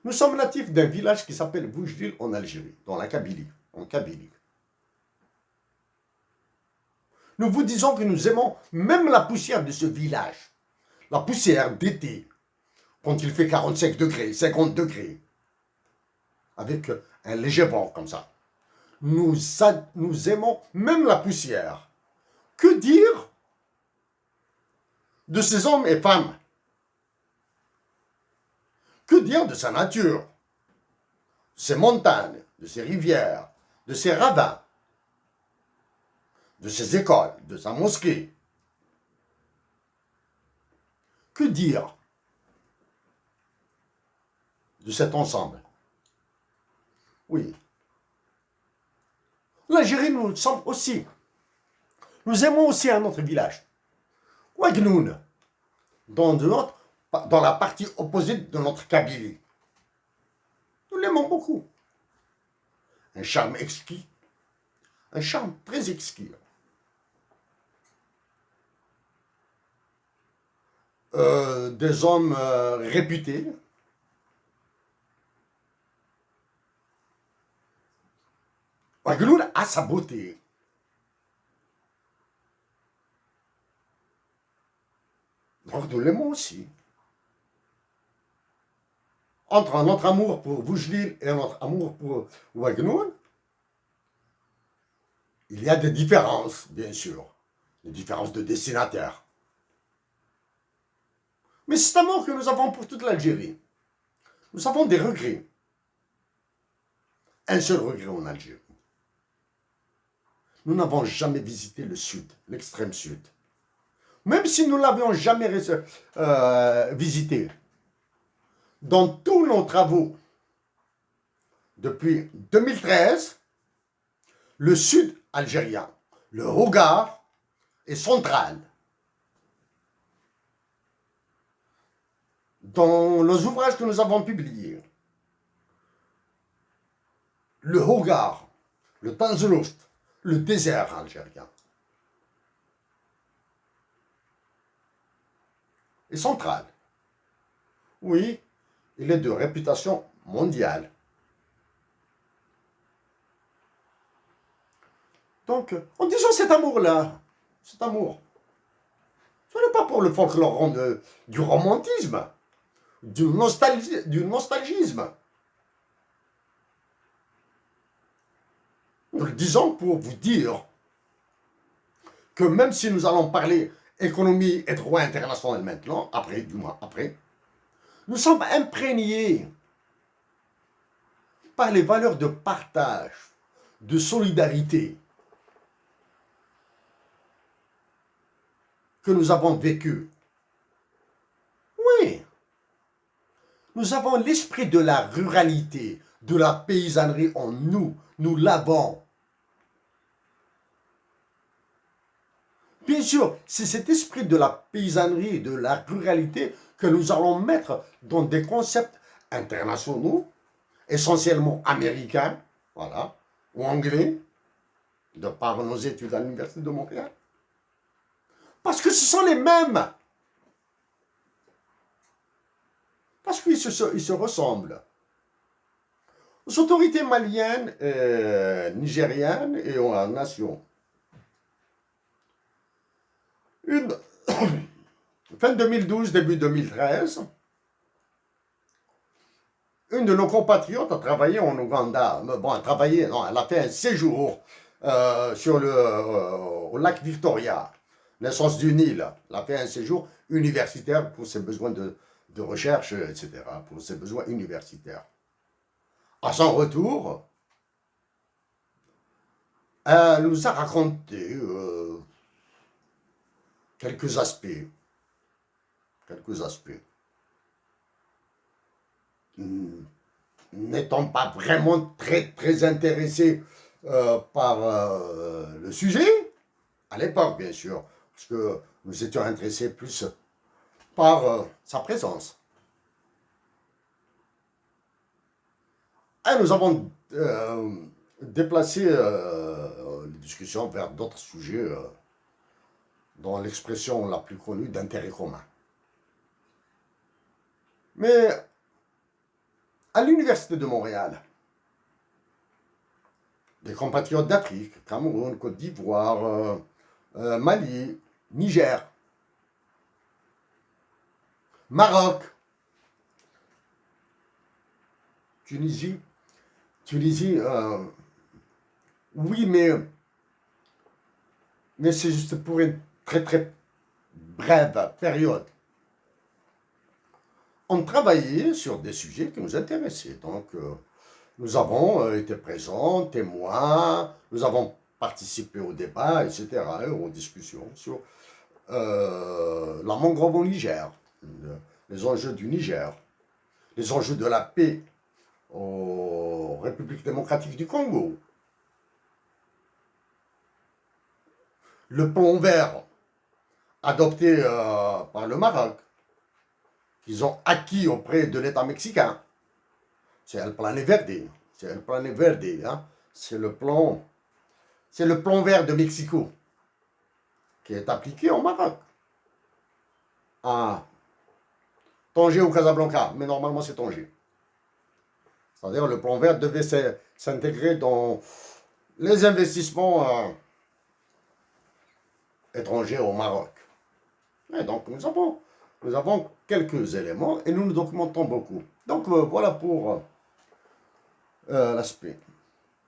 Nous sommes natifs d'un village qui s'appelle Boujlil en Algérie, dans la Kabylie, en Kabylie. Nous vous disons que nous aimons même la poussière de ce village. La poussière d'été, quand il fait 45 degrés, 50 degrés, avec un léger vent comme ça. Nous aimons même la poussière. Que dire de ces hommes et femmes? Que dire de sa nature, de ses montagnes, de ses rivières, de ses ravins, de ses écoles, de sa mosquée? Que dire de cet ensemble? Oui. L'Algérie, nous sommes aussi. Nous aimons aussi un autre village. Ouagnoun, dans la partie opposée de notre Kabylie. Nous l'aimons beaucoup. Un charme exquis. Un charme très exquis. Des hommes réputés. Ouagnoun a sa beauté. Donc nous l'aimons aussi. Entre notre amour pour Boujlil et notre amour pour Ouagnoun, il y a des différences, bien sûr. Des différences de destinataires. Mais c'est un amour que nous avons pour toute l'Algérie. Nous avons des regrets. Un seul regret en Algérie. Nous n'avons jamais visité le sud, l'extrême sud. Même si nous ne l'avions jamais visité. Dans tous nos travaux, depuis 2013, le sud algérien, le Hogar, est central. Dans les ouvrages que nous avons publiés, le Hogar, le Tanzeloust, le désert algérien, est central. Oui, il est de réputation mondiale. Donc, en disant cet amour-là, cet amour, ce n'est pas pour le folklore du romantisme, du nostalgisme. Nous le disons pour vous dire que même si nous allons parler économie et droit international maintenant, après, du moins après, nous sommes imprégnés par les valeurs de partage, de solidarité que nous avons vécues. Oui, nous avons l'esprit de la ruralité, de la paysannerie en nous. Nous l'avons. Bien sûr, c'est cet esprit de la paysannerie et de la ruralité que nous allons mettre dans des concepts internationaux, essentiellement américains, voilà, ou anglais, de par nos études à l'Université de Montréal. Parce que ce sont les mêmes. Parce qu'ils se ressemblent. Aux autorités maliennes, nigériennes et aux nations. Fin 2012, début 2013, une de nos compatriotes a travaillé en Ouganda. Bon, elle a fait un séjour au lac Victoria, naissance du Nil. Elle a fait un séjour universitaire pour ses besoins de recherche, etc., pour ses besoins universitaires. À son retour, elle nous a raconté quelques aspects. N'étant pas vraiment très intéressé par le sujet, à l'époque bien sûr, parce que nous étions intéressés plus par sa présence. Et nous avons déplacé les discussions vers d'autres sujets dans l'expression la plus connue d'intérêt commun. Mais à l'Université de Montréal, des compatriotes d'Afrique, Cameroun, Côte d'Ivoire, Mali, Niger, Maroc, Tunisie. Tunisie, oui, mais c'est juste pour une très très brève période. On travaillait sur des sujets qui nous intéressaient. Donc, nous avons été présents, témoins, nous avons participé au débat, etc., et aux discussions sur la mangrove au Niger, les enjeux du Niger, les enjeux de la paix en République démocratique du Congo, le plan vert adopté par le Maroc, qu'ils ont acquis auprès de l'État mexicain. C'est el plan verde. C'est el plan verde. Hein? C'est le plan vert de Mexico qui est appliqué au Maroc. À Tanger ou Casablanca, mais normalement c'est Tanger. C'est-à-dire le plan vert devait s'intégrer dans les investissements étrangers au Maroc. Et donc nous avons quelques éléments et nous nous documentons beaucoup. Donc voilà pour l'aspect.